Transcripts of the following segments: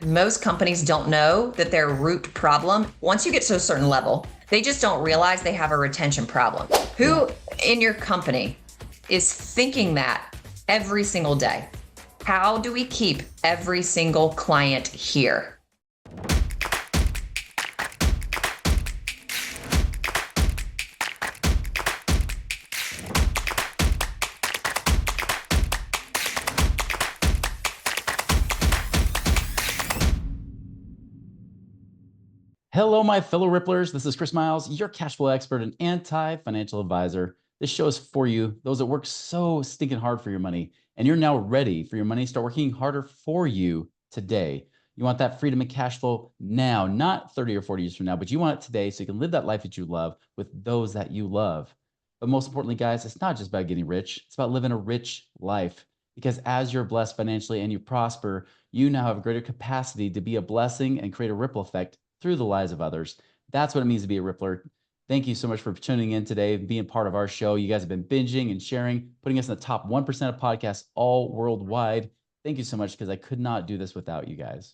Most companies don't know that their root problem, once you get to a certain level, they just don't realize they have a retention problem. Who in your company is thinking that every single day? How do we keep every single client here? Hello, my fellow Ripplers. This is Chris Miles, your cash flow expert and anti-financial advisor. This show is for you, those that work so stinking hard for your money, and you're now ready for your money to start working harder for you today. You want that freedom and cash flow now, not 30 or 40 years from now, but you want it today so you can live that life that you love with those that you love. But most importantly, guys, it's not just about getting rich. It's about living a rich life. Because as you're blessed financially and you prosper, you now have a greater capacity to be a blessing and create a ripple effect through the lives of others. That's what it means to be a Rippler. Thank you so much for tuning in today and being part of our show. You guys have been binging and sharing, putting us in the top 1% of podcasts all worldwide. Thank you so much, because I could not do this without you guys.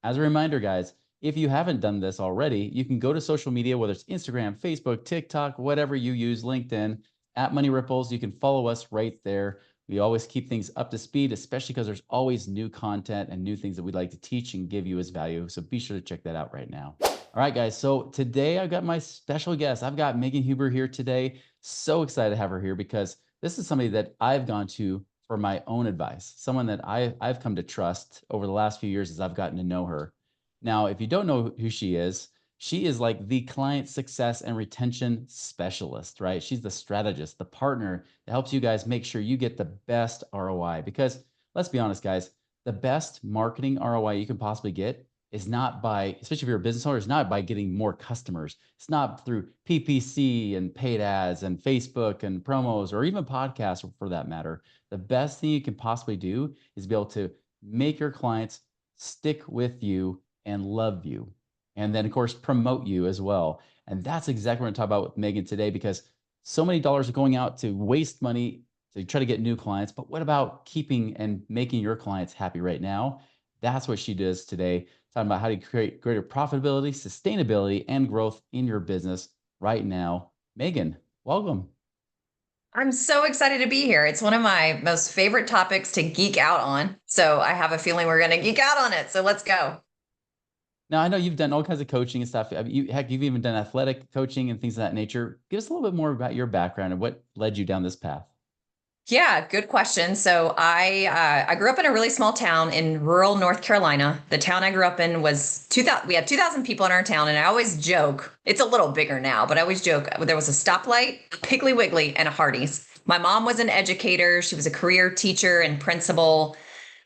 As a reminder, guys, if you haven't done this already, you can go to social media, whether it's Instagram, Facebook, TikTok, whatever you use, LinkedIn, at Money Ripples. You can follow us right there. We always keep things up to speed, especially because there's always new content and new things that we'd like to teach and give you as value. So be sure to check that out right now. All right, guys. So today I've got my special guest. I've got Megan Huber here today. So excited to have her here, because this is somebody that I've gone to for my own advice, someone that I've come to trust over the last few years as I've gotten to know her. Now, if you don't know who she is like the client success and retention specialist, right? She's the strategist, the partner that helps you guys make sure you get the best ROI. Because let's be honest, guys, the best marketing ROI you can possibly get is not by, especially if you're a business owner, is not by getting more customers. It's not through PPC and paid ads and Facebook and promos, or even podcasts for that matter. The best thing you can possibly do is be able to make your clients stick with you and love you. And then, of course, promote you as well. And that's exactly what I'm talking about with Megan today, because so many dollars are going out to waste money to try to get new clients. But what about keeping and making your clients happy right now? That's what she does today, talking about how to create greater profitability, sustainability, and growth in your business right now. Megan, welcome. I'm so excited to be here. It's one of my most favorite topics to geek out on. So I have a feeling we're going to geek out on it. So let's go. Now, I know you've done all kinds of coaching and stuff. Heck, you've even done athletic coaching and things of that nature. Give us a little bit more about your background and what led you down this path. Yeah, good question. So I grew up in a really small town in rural North Carolina. The town I grew up in was 2,000. We had 2,000 people in our town, and I always joke, it's a little bigger now, but I always joke there was a stoplight, a Piggly Wiggly, and a Hardee's. My mom was an educator. She was a career teacher and principal.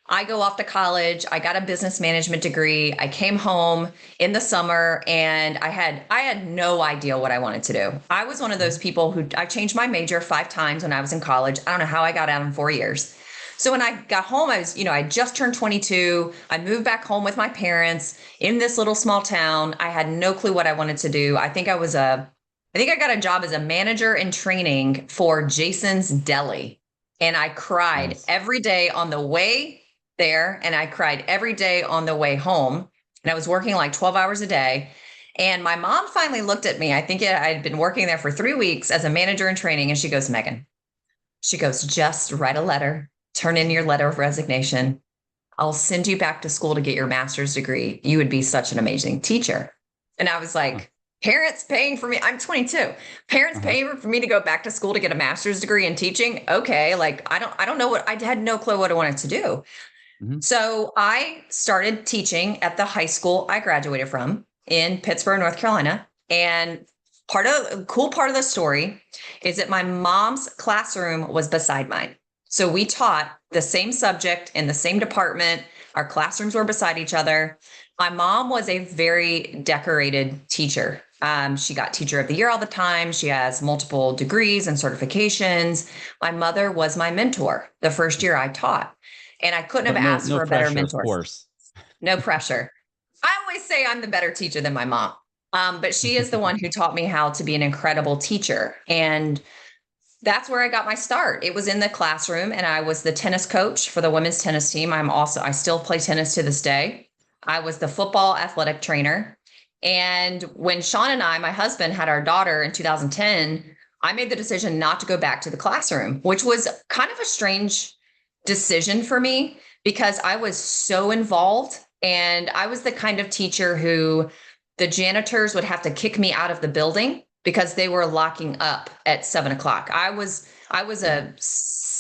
I go off to college. I got a business management degree. I came home in the summer, and I had no idea what I wanted to do. I was one of those people who I changed my major 5 times when I was in college. I don't know how I got out in 4 years. So when I got home, I just turned 22. I moved back home with my parents in this little small town. I had no clue what I wanted to do. I think I got a job as a manager in training for Jason's Deli. And I cried Nice. every day on the way there, and I cried every day on the way home. And I was working like 12 hours a day. And my mom finally looked at me. I think I'd been working there for 3 weeks as a manager in training. And she goes, Megan, she goes, just write a letter, turn in your letter of resignation. I'll send you back to school to get your master's degree. You would be such an amazing teacher. And I was like, parents paying for me. I'm 22. Parents paying for me to go back to school to get a master's degree in teaching. Okay. Like, I don't know I had no clue what I wanted to do. Mm-hmm. So I started teaching at the high school I graduated from in Pittsburgh, North Carolina. And cool part of the story is that my mom's classroom was beside mine. So we taught the same subject in the same department. Our classrooms were beside each other. My mom was a very decorated teacher. She got Teacher of the Year all the time. She has multiple degrees and certifications. My mother was my mentor the first year I taught. And I couldn't have asked No for a better pressure, of mentor. course. No pressure. I always say I'm the better teacher than my mom. But she is the one who taught me how to be an incredible teacher. And that's where I got my start. It was in the classroom, and I was the tennis coach for the women's tennis team. I still play tennis to this day. I was the football athletic trainer. And when Sean and I, my husband, had our daughter in 2010, I made the decision not to go back to the classroom, which was kind of a strange decision for me because I was so involved. And I was the kind of teacher who the janitors would have to kick me out of the building because they were locking up at 7 o'clock. I was a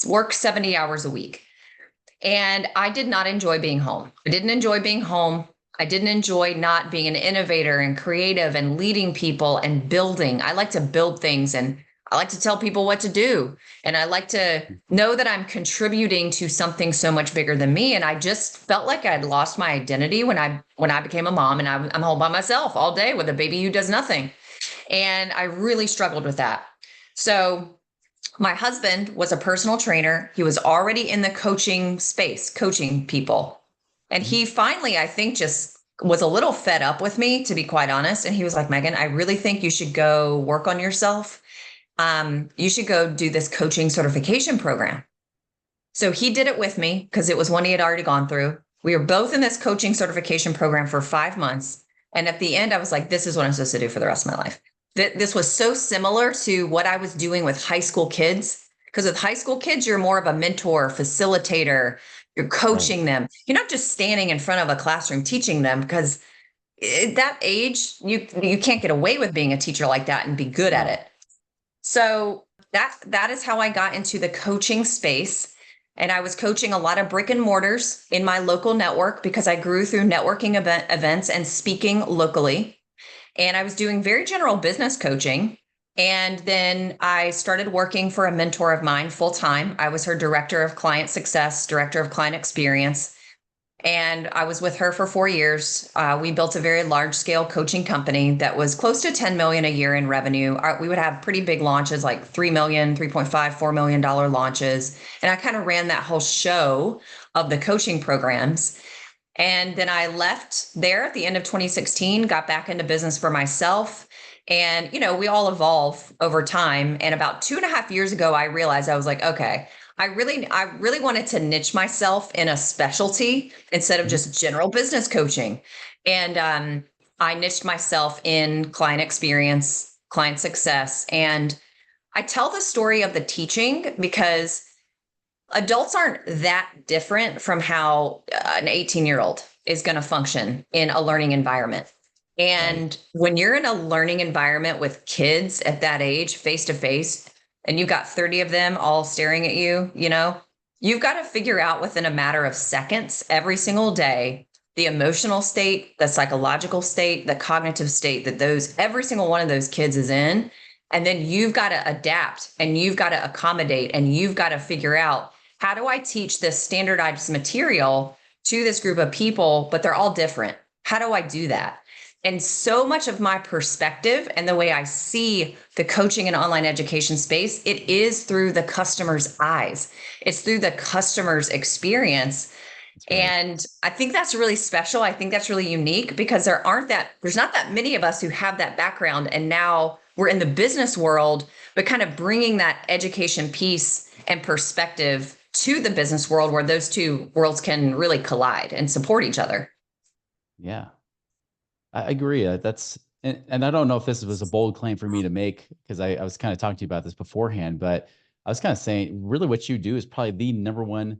work 70 hours a week. And I did not enjoy being home. I didn't enjoy being home. I didn't enjoy not being an innovator and creative and leading people and building. I like to build things and I like to tell people what to do. And I like to know that I'm contributing to something so much bigger than me. And I just felt like I'd lost my identity when I became a mom and I'm home by myself all day with a baby who does nothing. And I really struggled with that. So my husband was a personal trainer. He was already in the coaching space, coaching people. And he finally, I think, just was a little fed up with me, to be quite honest. And he was like, Megan, I really think you should go work on yourself. You should go do this coaching certification program. So he did it with me because it was one he had already gone through. We were both in this coaching certification program for 5 months. And at the end, I was like, this is what I'm supposed to do for the rest of my life. This was so similar to what I was doing with high school kids. Because with high school kids, you're more of a mentor, facilitator, you're coaching them. You're not just standing in front of a classroom teaching them because at that age, you can't get away with being a teacher like that and be good at it. So that is how I got into the coaching space. And I was coaching a lot of brick and mortars in my local network because I grew through networking events and speaking locally. And I was doing very general business coaching. And then I started working for a mentor of mine full time. I was her director of client success, director of client experience. And I was with her for 4 years. We built a very large scale coaching company that was close to 10 million a year in revenue. We would have pretty big launches like 3 million, 3.5, $4 million launches. And I kind of ran that whole show of the coaching programs. And then I left there at the end of 2016, got back into business for myself. And, we all evolve over time. And about 2.5 years ago, I realized I was like, okay, I really wanted to niche myself in a specialty instead of just general business coaching. And I niched myself in client experience, client success. And I tell the story of the teaching because adults aren't that different from how an 18-year-old is going to function in a learning environment. And when you're in a learning environment with kids at that age, face to face, and you've got 30 of them all staring at you, you've got to figure out within a matter of seconds every single day, the emotional state, the psychological state, the cognitive state that every single one of those kids is in. And then you've got to adapt and you've got to accommodate and you've got to figure out, how do I teach this standardized material to this group of people, but they're all different? How do I do that? And so much of my perspective and the way I see the coaching and online education space, it is through the customer's eyes. It's through the customer's experience. Right. And I think that's really special. I think that's really unique because there's not that many of us who have that background. And now we're in the business world, but kind of bringing that education piece and perspective to the business world where those two worlds can really collide and support each other. Yeah. I agree. And I don't know if this was a bold claim for me to make because I was kind of talking to you about this beforehand, but I was kind of saying really what you do is probably the number one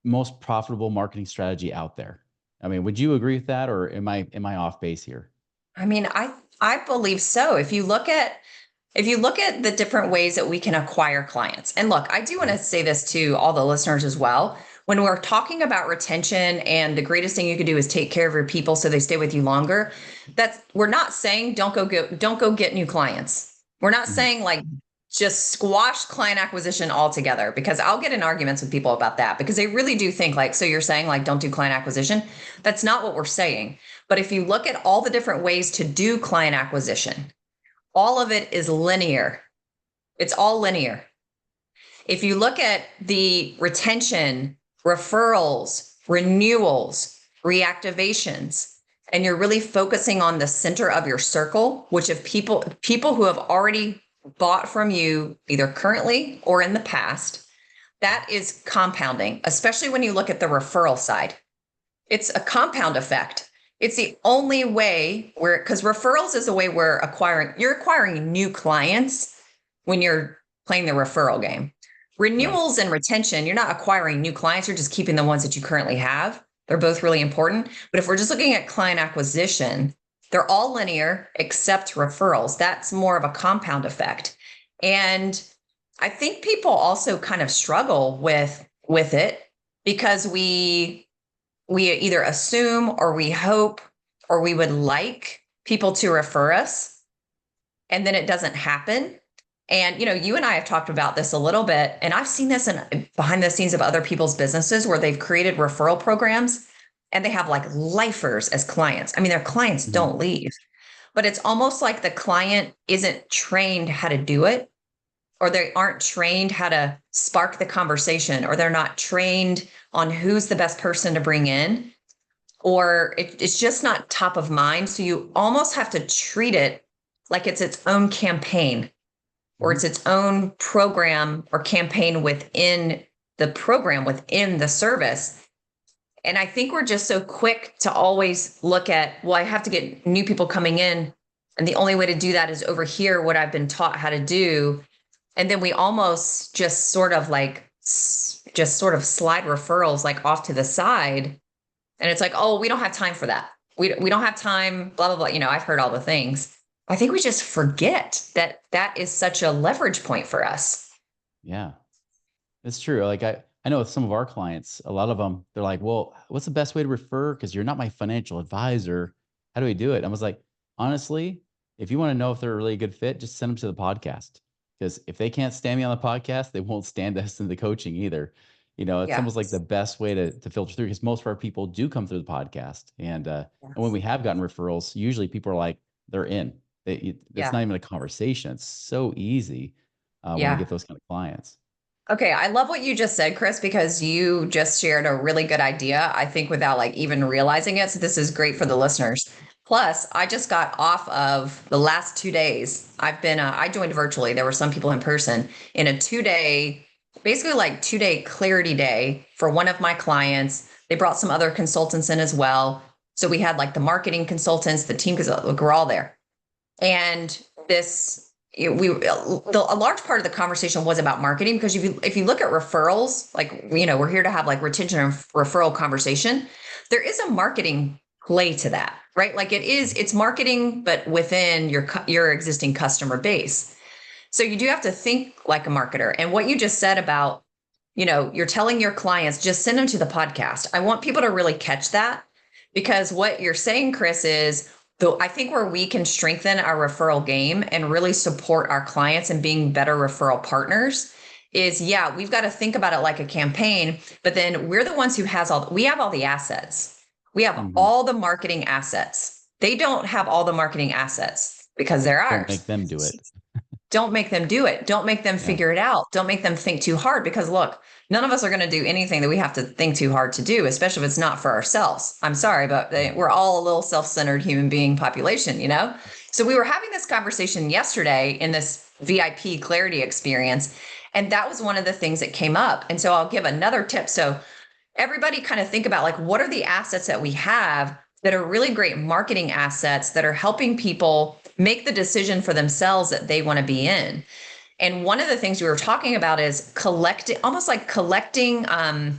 most profitable marketing strategy out there. I mean, would you agree with that, or am I off base here? I mean, I believe so. If you look at the different ways that we can acquire clients, and look, I do want to say this to all the listeners as well. When we're talking about retention and the greatest thing you could do is take care of your people so they stay with you longer, we're not saying don't go get new clients. We're not saying like just squash client acquisition altogether, because I'll get in arguments with people about that because they really do think like, so you're saying like don't do client acquisition. That's not what we're saying. But if you look at all the different ways to do client acquisition, all of it is linear. It's all linear. If you look at the retention, referrals, renewals, reactivations, and you're really focusing on the center of your circle, which of people who have already bought from you either currently or in the past, that is compounding, especially when you look at the referral side. It's a compound effect. It's the only way where, because referrals is a way you're acquiring new clients when you're playing the referral game. Right. Renewals and retention, you're not acquiring new clients, you're just keeping the ones that you currently have. They're both really important. But if we're just looking at client acquisition, they're all linear except referrals. That's more of a compound effect. And I think people also kind of struggle with it because we either assume or we hope or we would like people to refer us, and then it doesn't happen. And you and I have talked about this a little bit, and I've seen this in behind the scenes of other people's businesses where they've created referral programs and they have like lifers as clients. I mean, their clients Mhm. don't leave, but it's almost like the client isn't trained how to do it, or they aren't trained how to spark the conversation, or they're not trained on who's the best person to bring in, or it's just not top of mind. So you almost have to treat it like it's its own campaign, or Mhm. it's its own program or campaign within the program, within the service. And I think we're just so quick to always look at, well, I have to get new people coming in. And the only way to do that is over here, what I've been taught how to do. And then we almost just sort of slide referrals like off to the side. And it's like, oh, we don't have time for that. We don't have time, blah, blah, blah. I've heard all the things. I think we just forget that that is such a leverage point for us. Yeah. It's true. Like I know with some of our clients, a lot of them, they're like, well, what's the best way to refer? Because you're not my financial advisor. How do we do it? I was like, honestly, if you want to know if they're a really good fit, just send them to the podcast. Because if they can't stand me on the podcast, they won't stand us in the coaching either. It's Yeah. almost like the best way to filter through because most of our people do come through the podcast. And when Yes. we have gotten referrals, usually people are like, they're in. It's Yeah. not even a conversation. It's so easy when we Yeah. get those kind of clients. Okay, I love what you just said, Chris, because you just shared a really good idea, I think, without like even realizing it. So this is great for the listeners. Plus, I just got off of the last 2 days. I joined virtually. There were some people in person in a 2 day, basically like 2 day clarity day for one of my clients. They brought some other consultants in as well. So we had like the marketing consultants, the team, because we're all there. And this a large part of the conversation was about marketing, because if you look at referrals, like we're here to have like retention and referral conversation. There is a marketing play to that, right? Like it's marketing but within your existing customer base. So you do have to think like a marketer. And what you just said about, you're telling your clients, just send them to the podcast. I want people to really catch that, because what you're saying, Chris, is though I think where we can strengthen our referral game and really support our clients and being better referral partners is, yeah, we've got to think about it like a campaign, but then we're the ones who we have all the assets. We have Mhm. all the marketing assets. They don't have all the marketing assets because they're Don't ours. make them do it. Don't make them do it. Don't make them Yeah. figure it out. Don't make them think too hard, because look, none of us are going to do anything that we have to think too hard to do, especially if it's not for ourselves. I'm sorry, but Yeah. we're all a little self-centered human being population. So we were having this conversation yesterday in this VIP clarity experience, and that was one of the things that came up. And so I'll give another tip. So everybody kind of think about, like, what are the assets that we have that are really great marketing assets that are helping people make the decision for themselves that they want to be in. And one of the things we were talking about is collecting, almost like collecting, well,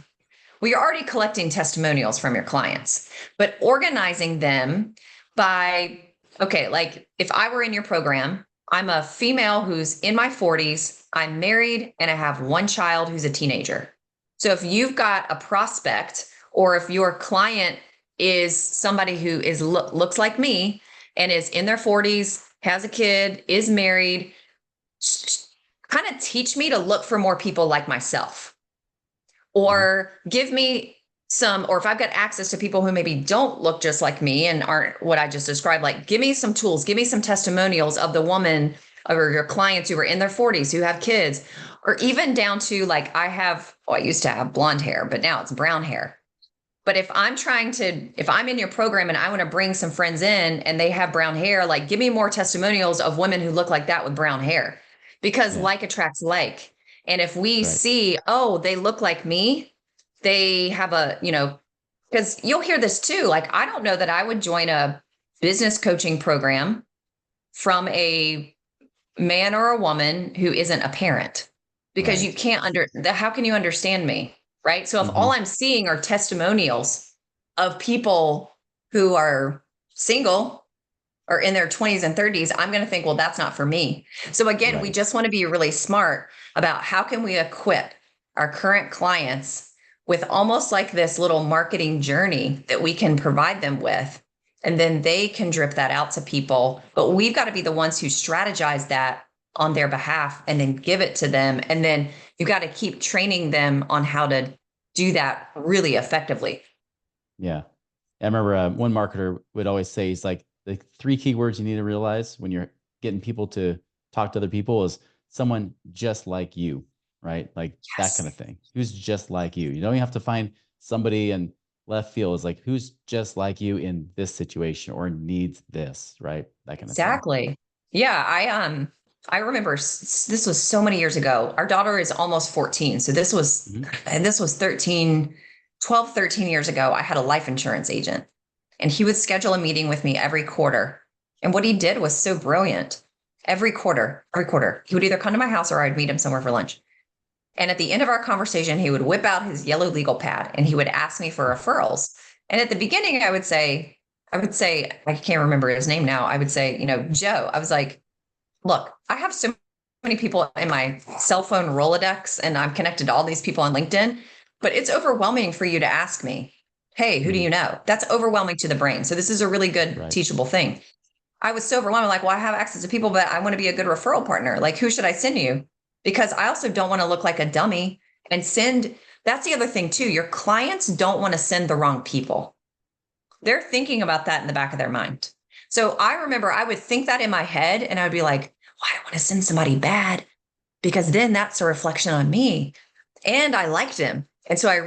you're already collecting testimonials from your clients, but organizing them by, okay, like if I were in your program, I'm a female who's in my 40s, I'm married, and I have one child who's a teenager. So if you've got a prospect, or if your client is somebody who looks like me and is in their 40s, has a kid, is married, kind of teach me to look for more people like myself, Mhm. or give me or if I've got access to people who maybe don't look just like me and aren't what I just described, like give me some tools, give me some testimonials of the woman or your clients who are in their 40s, who have kids, or even down to like I used to have blonde hair, but now it's brown hair. But if I'm in your program and I want to bring some friends in and they have brown hair, like give me more testimonials of women who look like that with brown hair, because Yeah. like attracts like. And if we Right. see, oh, they look like me, they have because you'll hear this too. Like, I don't know that I would join a business coaching program from a man or a woman who isn't a parent, because you Right. can't how can you understand me? Right. So if Hmm. all I'm seeing are testimonials of people who are single or in their 20s and 30s, I'm going to think, well, that's not for me. So again, we Right. just want to be really smart about how can we equip our current clients with almost like this little marketing journey that we can provide them with. And then they can drip that out to people. But we've got to be the ones who strategize that on their behalf and then give it to them. And then you've got to keep training them on how to do that really effectively. Yeah. I remember one marketer would always say, he's like, the three keywords you need to realize when you're getting people to talk to other people is someone just like you, right? Like that kind Yes. of thing. Who's just like you? You don't even have to find somebody in left field. Is like, who's just like you in this situation or needs this, right? That kind of thing. Exactly. Yeah, I remember this was so many years ago. Our daughter is almost 14. So Hmm. this was 12, 13 years ago. I had a life insurance agent, and he would schedule a meeting with me every quarter. And what he did was so brilliant. Every quarter, he would either come to my house or I'd meet him somewhere for lunch. And at the end of our conversation, he would whip out his yellow legal pad and he would ask me for referrals. And at the beginning, I would say, I can't remember his name now. I would say, Joe, I was like, look, I have so many people in my cell phone Rolodex and I'm connected to all these people on LinkedIn, but it's overwhelming for you to ask me, hey, who do Hmm. you know? That's overwhelming to the brain. So this is a really good Right. teachable thing. I was so overwhelmed. Like, well, I have access to people, but I want to be a good referral partner. Like, who should I send you? Because I also don't want to look like a dummy and send. That's the other thing, too. Your clients don't want to send the wrong people. They're thinking about that in the back of their mind. So I remember I would think that in my head and I'd be like, well, I don't want to send somebody bad because then that's a reflection on me. And I liked him. And so I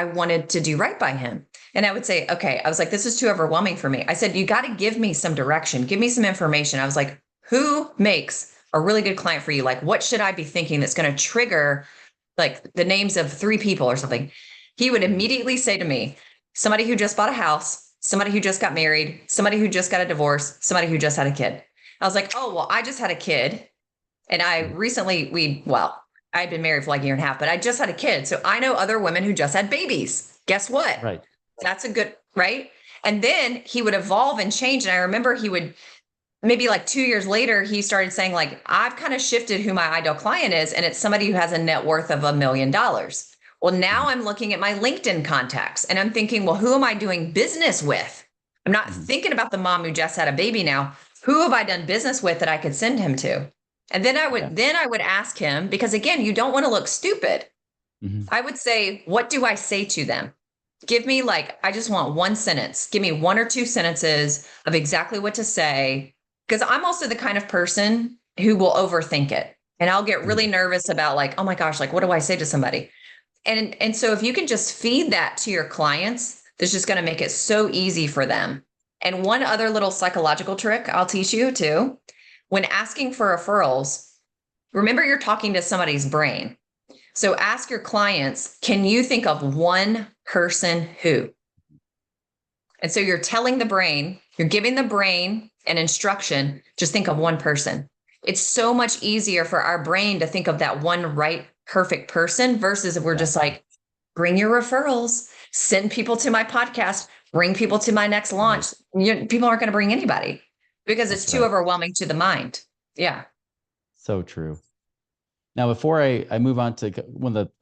wanted to do right by him. And I would say, okay, I was like, this is too overwhelming for me. I said, you got to give me some direction, give me some information. I was like, who makes a really good client for you? Like, what should I be thinking that's going to trigger like the names of three people or something? He would Hmm. immediately say to me, somebody who just bought a house, somebody who just got married, somebody who just got a divorce, somebody who just had a kid. I was like, oh, well, I just had a kid. And I recently, I'd been married for like a year and a half, but I just had a kid. So I know other women who just had babies. Guess what? Right. That's a good, right? And then he would evolve and change. And I remember he would, maybe like 2 years later, he started saying, like, I've kind of shifted who my ideal client is. And it's somebody who has a net worth of $1 million. Well, now Hmm. I'm looking at my LinkedIn contacts and I'm thinking, well, who am I doing business with? I'm not Hmm. thinking about the mom who just had a baby now. Who have I done business with that I could send him to? And Yeah. then I would ask him, because again, you don't want to look stupid. Hmm. I would say, what do I say to them? Give me like, I just want one sentence. Give me one or two sentences of exactly what to say. Because I'm also the kind of person who will overthink it. And I'll get really Hmm. nervous about like, oh my gosh, like what do I say to somebody? And so if you can just feed that to your clients, that's just going to make it so easy for them. And one other little psychological trick I'll teach you too. When asking for referrals, remember you're talking to somebody's brain. So ask your clients, can you think of one person who? And so you're telling the brain, you're giving the brain an instruction, just think of one person. It's so much easier for our brain to think of that one right, perfect person versus if we're just Exactly. like, bring your referrals, send people to my podcast, bring people to my next Right. launch. People aren't going to bring anybody because it's That's too right. overwhelming to the mind. Yeah. So true. Now, before I move on to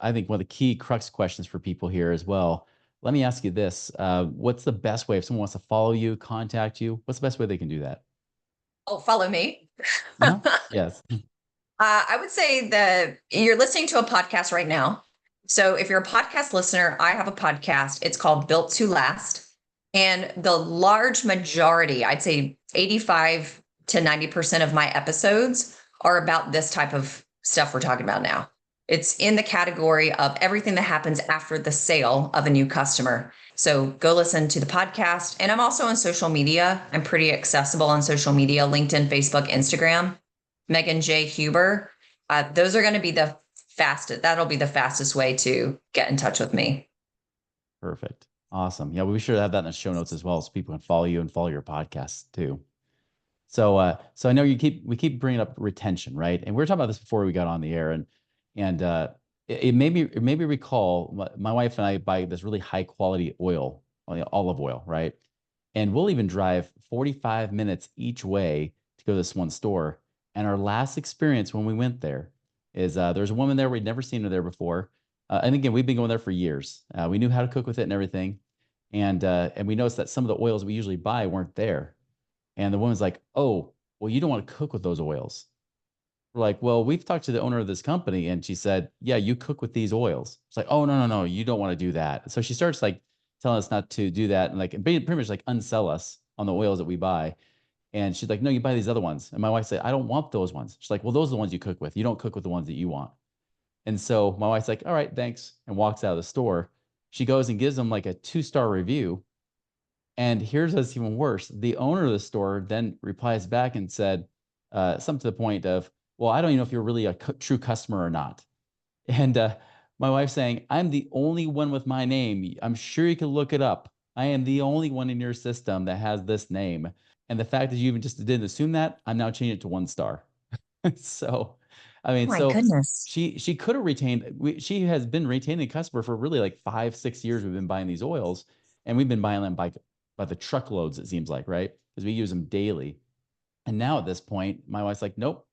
I think one of the key crux questions for people here as well, let me ask you this. What's the best way if someone wants to follow you, contact you? What's the best way they can do that? Oh, follow me. Uh-huh. Yes. I would say that you're listening to a podcast right now. So if you're a podcast listener, I have a podcast. It's called Built to Last. And the large majority, I'd say 85 to 90% of my episodes are about this type of stuff we're talking about now. It's in the category of everything that happens after the sale of a new customer. So go listen to the podcast. And I'm also on social media. I'm pretty accessible on social media, LinkedIn, Facebook, Instagram. Megan J. Huber. Those are going to be the fastest. That'll be the fastest way to get in touch with me. Perfect. Awesome. Yeah, we should have that in the show notes as well, so people can follow you and follow your podcast too. So I know we keep bringing up retention, right? And we were talking about this before we got on the air, and it made me recall my wife and I buy this really high quality oil, olive oil, right? And we'll even drive 45 minutes each way to go to this one store. And our last experience when we went there is there's a woman there. We'd never seen her there before. And again, we've been going there for years. We knew how to cook with it and everything. And we noticed that some of the oils we usually buy weren't there. And the woman's like, "Oh, well, you don't want to cook with those oils." We're like, "Well, we've talked to the owner of this company, and she said, yeah, you cook with these oils." It's like, "Oh, no, no, no, you don't want to do that." So she starts like telling us not to do that and like pretty much like unsell us on the oils that we buy. And she's like, "No, you buy these other ones." And my wife said, "I don't want those ones." She's like, "Well, those are the ones you cook with. You don't cook with the ones that you want." And so my wife's like, "All right, thanks," and walks out of the store. She goes and gives them like a 2-star review. And here's what's even worse. The owner of the store then replies back and said something to the point of, "Well, I don't even know if you're really a true customer or not." And my wife's saying, "I'm the only one with my name. I'm sure you can look it up. I am the only one in your system that has this name. And the fact that you even just didn't assume that, I'm now changing it to 1 star." So, I Oh mean, my so goodness. she could have retained. She has been retaining a customer for really like 5, 6 years. We've been buying these oils, and we've been buying them by the truckloads. It seems like, right? Because we use them daily. And now at this point, my wife's like, "Nope,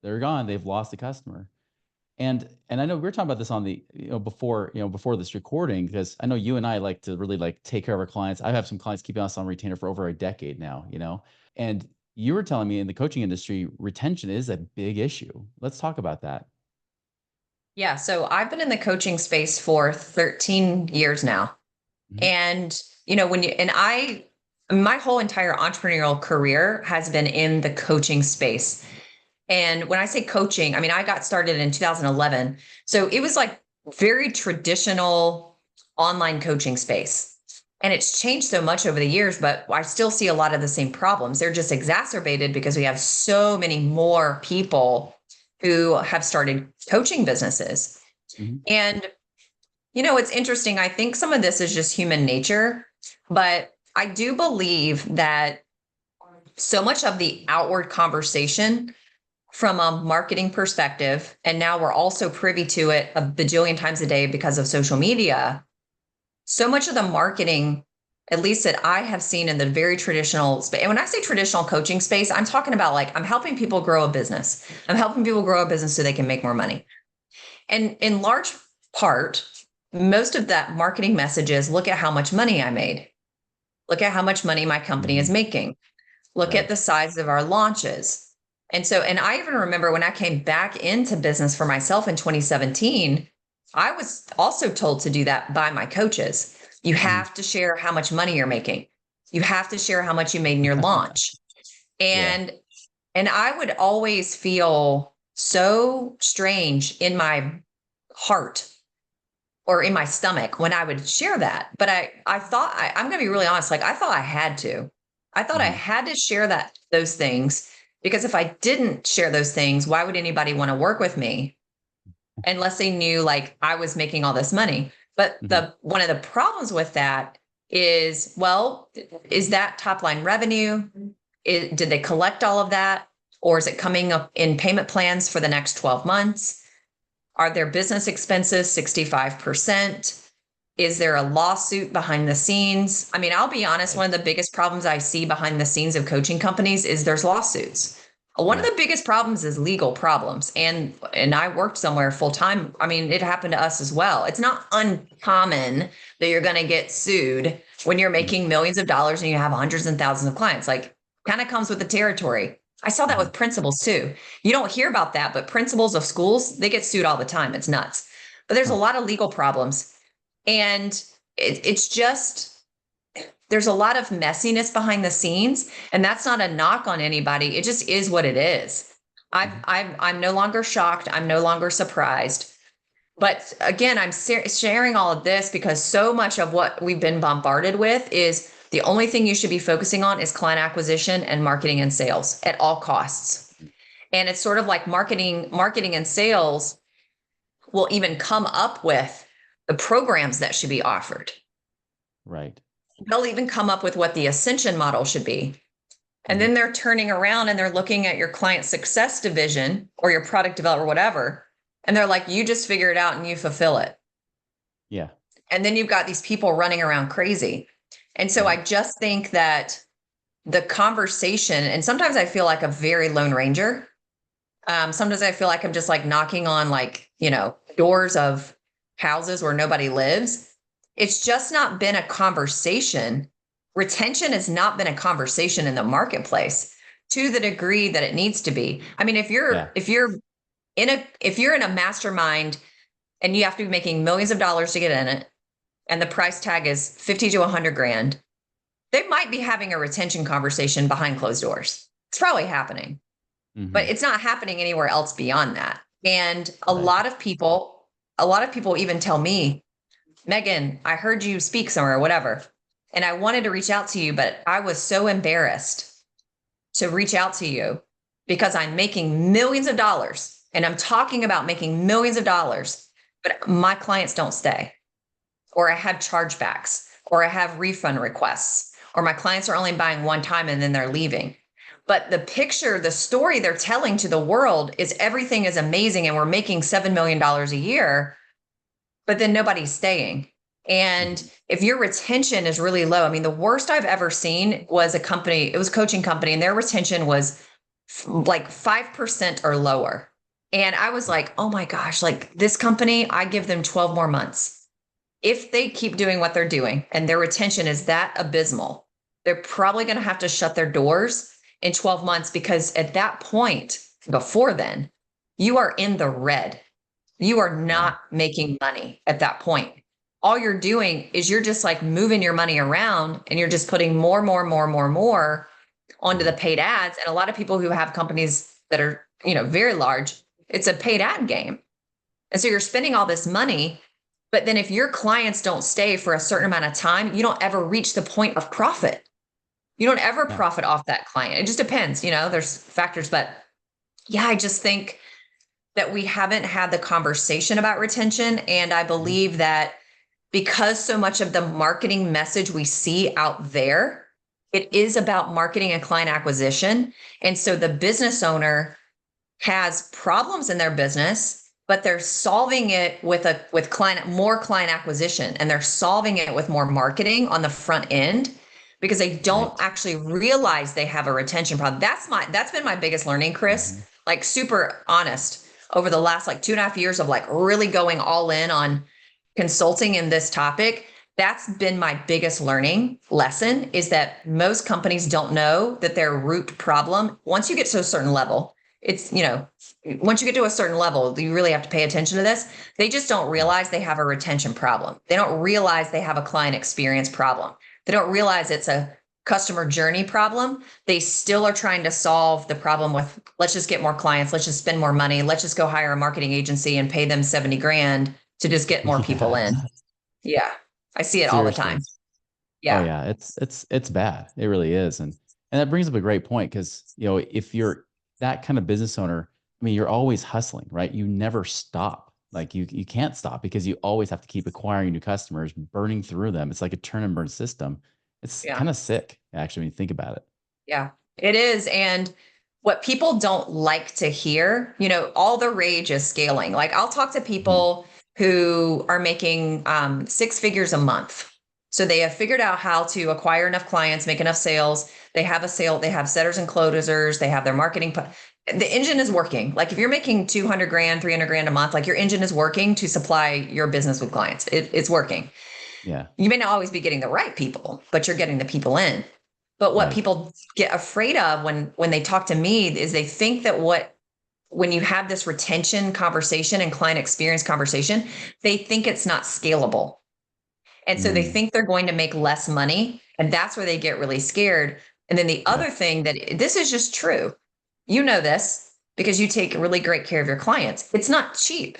they're gone. They've lost a customer." And I know we were talking about this on the before this recording, because I know you and I like to really like take care of our clients. I have some clients keeping us on retainer for over a decade now. And you were telling me in the coaching industry, retention is a big issue. Let's talk about that. Yeah. So I've been in the coaching space for 13 years now. Mhm. And, my whole entire entrepreneurial career has been in the coaching space. And when I say coaching, I mean, I got started in 2011. So it was like very traditional online coaching space. And it's changed so much over the years, but I still see a lot of the same problems. They're just exacerbated because we have so many more people who have started coaching businesses. Mhm. And, it's interesting. I think some of this is just human nature, but I do believe that so much of the outward conversation from a marketing perspective, and now we're also privy to it a bajillion times a day because of social media. So much of the marketing, at least that I have seen in the very traditional space, and when I say traditional coaching space, I'm talking about like I'm helping people grow a business. I'm helping people grow a business so they can make more money. And in large part, most of that marketing message is look at how much money I made. Look at how much money my company is Mhm. making. Look at Right. the size of our launches. And I even remember when I came back into business for myself in 2017, I was also told to do that by my coaches. You Mhm. have to share how much money you're making. You have to share how much you made in your launch. Yeah. And and I would always feel so strange in my heart or in my stomach when I would share that. But I thought I'm going to be really honest. Like I thought I had to. I thought I Mhm. had to share those things because if I didn't share those things, why would anybody want to work with me unless they knew like I was making all this money? But Mhm. the one of the problems with that is, well, is that top line revenue? Did they collect all of that, or is it coming up in payment plans for the next 12 months? Are their business expenses 65%? Is there a lawsuit behind the scenes? I mean, I'll be honest, Right. one of the biggest problems I see behind the scenes of coaching companies is there's lawsuits. One of Yeah. the biggest problems is legal problems. And I worked somewhere full time. I mean, it happened to us as well. It's not uncommon that you're going to get sued when you're Mhm. making millions of dollars and you have hundreds and thousands of clients. Like kind of comes with the territory. I saw that Mhm. with principals too. You don't hear about that, but principals of schools, they get sued all the time. It's nuts. But there's a Huh. lot of legal problems. And it's just, there's a lot of messiness behind the scenes. And that's not a knock on anybody. It just is what it is. Mhm. I'm no longer shocked. I'm no longer surprised. But again, I'm sharing all of this because so much of what we've been bombarded with is the only thing you should be focusing on is client acquisition and marketing and sales at all costs. And it's sort of like marketing and sales will even come up with the programs that should be offered. Right. They'll even come up with what the ascension model should be. And Mhm. then they're turning around and they're looking at your client success division or your product development or whatever. And they're like, you just figure it out and you fulfill it. Yeah. And then you've got these people running around crazy. And so Right. I just think that the conversation, and sometimes I feel like a very lone ranger. Sometimes I feel like I'm just like knocking on like, doors of houses where nobody lives. It's just not been a conversation. Retention has not been a conversation in the marketplace to the degree that it needs to be. I mean, Yeah. if you're in a mastermind and you have to be making millions of dollars to get in it, and the price tag is 50 to 100 grand, they might be having a retention conversation behind closed doors. It's probably happening, but Hmm. it's not happening anywhere else beyond that. And Right. a lot of people even tell me, Megan, I heard you speak somewhere, whatever. And I wanted to reach out to you, but I was so embarrassed to reach out to you because I'm making millions of dollars and I'm talking about making millions of dollars, but my clients don't stay, or I have chargebacks, or I have refund requests, or my clients are only buying one time and then they're leaving. But the story they're telling to the world is everything is amazing and we're making $7 million a year, but then nobody's staying. And Mhm. if your retention is really low, I mean, the worst I've ever seen was it was a coaching company, and their retention was like 5% or lower. And I was like, oh my gosh, like this company, I give them 12 more months. If they keep doing what they're doing and their retention is that abysmal, they're probably going to have to shut their doors in 12 months, because at that point, before then, you are in the red. You are Yeah. not making money at that point. All you're doing is you're just like moving your money around and you're just putting more onto the Mhm. paid ads. And a lot of people who have companies that are, very large, it's a paid ad game. And so you're spending all this money, but then if your clients don't stay for a certain amount of time, you don't ever reach the point of profit. You don't ever Yeah. profit off that client. It just depends, there's factors, but yeah, I just think that we haven't had the conversation about retention. And I Mhm. believe that because so much of the marketing message we see out there, it is about marketing and client acquisition. And so the business owner has problems in their business, but they're solving it with more client acquisition, and they're solving it with more marketing on the front end because they don't Right. actually realize they have a retention problem. That's been my biggest learning, Chris. Mhm. Like super honest over the last like 2.5 years of like really going all in on consulting in this topic. That's been my biggest learning lesson, is that most companies don't know that their root problem, once you get to a certain level, it's, once you get to a certain level, you really have to pay attention to this. They just don't Yeah. realize they have a retention problem. They don't realize they have a client experience problem. They don't realize it's a customer journey problem. They still are trying to solve the problem with, let's just get more clients. Let's just spend more money. Let's just go hire a marketing agency and pay them 70 grand to just get more people Yeah. in. Yeah. I see it all the Seriously. time. Oh Yeah. yeah, it's bad. It really is. And that brings up a great point, because if you're that kind of business owner, I mean, you're always hustling, right? You never stop. Like you can't stop, because you always have to keep acquiring new customers, burning through them. It's like a turn and burn system. It's Yeah. kind of sick, actually, when you think about it. Yeah, it is. And what people don't like to hear, all the rage is scaling. Like I'll talk to Mhm. people who are making 6 figures a month. So they have figured out how to acquire enough clients, make enough sales. They have a sale, they have setters and closers, they have their marketing. The engine is working. Like if you're making 200 grand, 300 grand a month, like your engine is working to supply your business with clients. It's working. Yeah. You may not always be getting the right people, but you're getting the people in. But what Right. people get afraid of when they talk to me is they think that when you have this retention conversation and client experience conversation, they think it's not scalable. And so they Mm. think they're going to make less money. And that's where they get really scared. And then the Yeah. other thing, that this is just true. You know this because you take really great care of your clients. It's not cheap.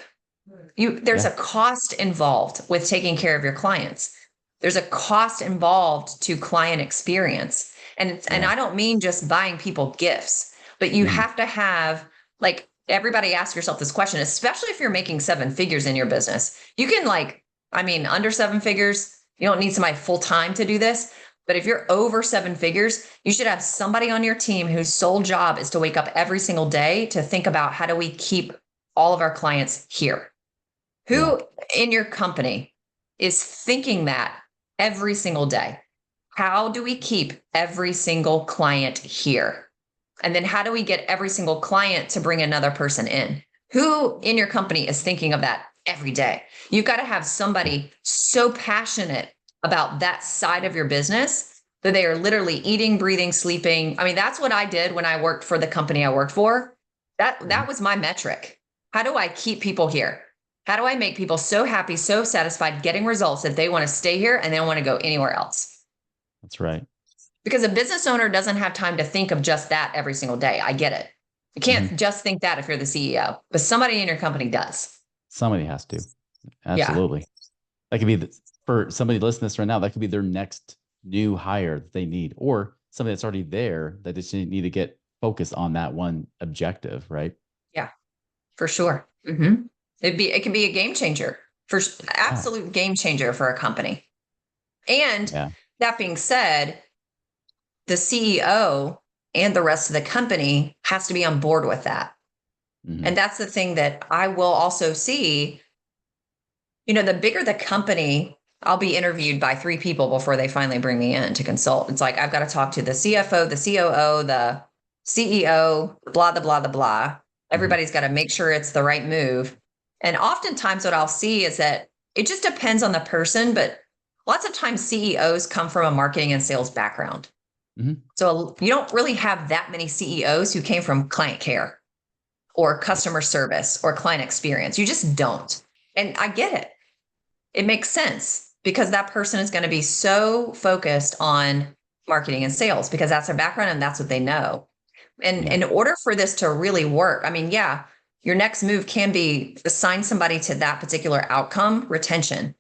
There's Yeah. a cost involved with taking care of your clients. There's a cost involved to client experience. And Yeah. I don't mean just buying people gifts, but you Mhm. have to have, like, everybody ask yourself this question, especially if you're making 7 figures in your business. You can, like, I mean, under 7 figures, You don't need somebody full time to do this. But if you're over 7 figures, you should have somebody on your team whose sole job is to wake up every single day to think about how do we keep all of our clients here? Yeah. Who in your company is thinking that every single day? How do we keep every single client here? And then how do we get every single client to bring another person in? Who in your company is thinking of that every day? You've got to have somebody so passionate about that side of your business that they are literally eating, breathing, sleeping. I mean, that's what I did when I worked for the company I worked for. That was my metric. How do I keep people here? How do I make people so happy, so satisfied, getting results that they want to stay here and they don't want to go anywhere else? That's right. Because a business owner doesn't have time to think of just that every single day. I get it. You can't just think that if you're the CEO, but somebody in your company does. Somebody has to. Yeah. Absolutely. That could be for somebody listening to this right now, that could be their next new hire that they need, or somebody that's already there that just need to get focused on that one objective, right? Yeah, for sure. It can be a game changer, for Yeah. absolute game changer for a company. And Yeah. that being said, the CEO and the rest of the company has to be on board with that. Mhm. And that's the thing that I will also see. The bigger the company, I'll be interviewed by 3 people before they finally bring me in to consult. It's like, I've got to talk to the CFO, the COO, the CEO, blah, the blah, the blah. Mhm. Everybody's got to make sure it's the right move. And oftentimes, what I'll see is that it just depends on the person, but lots of times CEOs come from a marketing and sales background. Mhm. So you don't really have that many CEOs who came from client care or customer service or client experience. You just don't. And I get it. It makes sense because that person is going to be so focused on marketing and sales because that's their background and that's what they know. And Yeah. in order for this to really work, I mean, yeah, your next move can be assign somebody to that particular outcome, retention.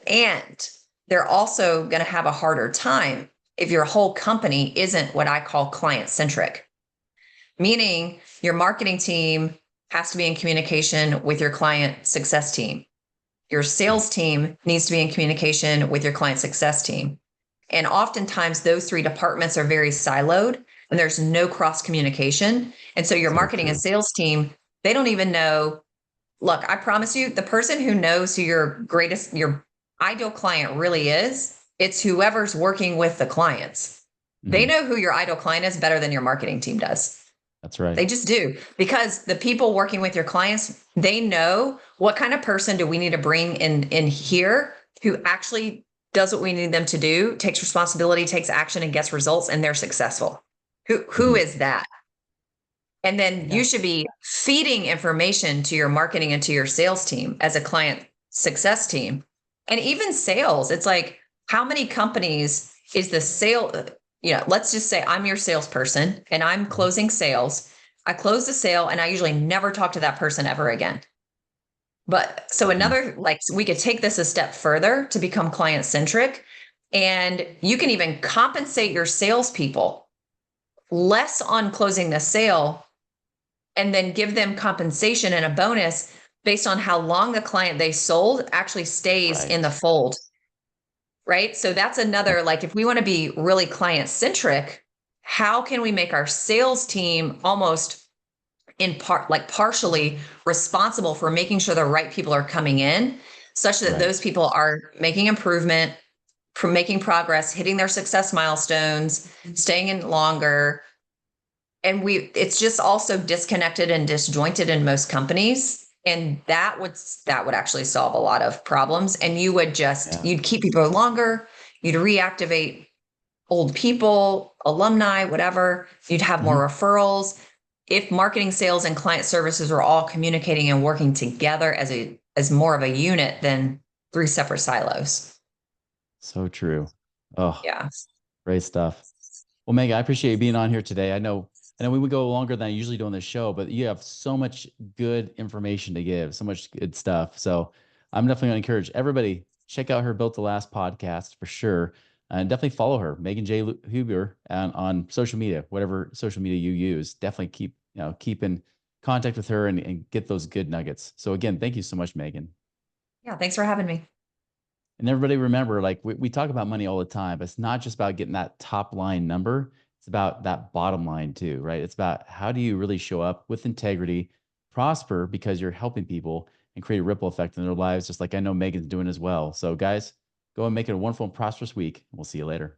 And they're also going to have a harder time if your whole company isn't what I call client centric, meaning your marketing team has to be in communication with your client success team. Your sales team needs to be in communication with your client success team. And oftentimes those 3 departments are very siloed and there's no cross communication. And so your So marketing and true. sales team, they don't even know. Look, I promise you, the person who knows who your ideal client really is, it's whoever's working with the clients. They Mhm. know who your ideal client is better than your marketing team does. That's right. They just do because the people working with your clients, they know what kind of person do we need to bring in here who actually does what we need them to do, takes responsibility, takes action, and gets results, and they're successful. Who Mhm. is that? And then Yeah. you should be feeding information to your marketing and to your sales team as a client success team. And even sales, it's like, how many companies is the sale? Let's just say I'm your salesperson and I'm Mhm. closing sales. I close the sale and I usually never talk to that person ever again. But so Mhm. we could take this a step further to become client centric. And you can even compensate your salespeople less on closing the sale and then give them compensation and a bonus based on how long the client they sold actually stays in the Right. fold. Right. So that's Yep. another, like, if we want to be really client centric, how can we make our sales team almost in part, like partially responsible for making sure the right people are coming in such that Right. those people are making improvement, making progress, hitting their success milestones, staying in longer, and it's just also disconnected and disjointed in most companies, and that would actually solve a lot of problems, and Yeah. you'd keep people longer, you'd reactivate old people, alumni, whatever, you'd have Mhm. more referrals if marketing, sales, and client services were all communicating and working together as more of a unit than 3 separate silos. So true. Oh, Yeah. great stuff. Well, Megan, I appreciate you being on here today. I know we would go longer than I usually do on this show, but you have so much good information to give, so much good stuff. So I'm definitely going to encourage everybody, check out her Built to Last podcast for sure. And definitely follow her, Megan J. Huber, on social media, whatever social media you use. Definitely keep in contact with her and get those good nuggets. So again, thank you so much, Megan. Yeah. Thanks for having me. And everybody remember, like we talk about money all the time, but it's not just about getting that top line number. It's about that bottom line too, right? It's about how do you really show up with integrity, prosper because you're helping people and create a ripple effect in their lives, just like I know Megan's doing as well. So guys, go and make it a wonderful and prosperous week. We'll see you later.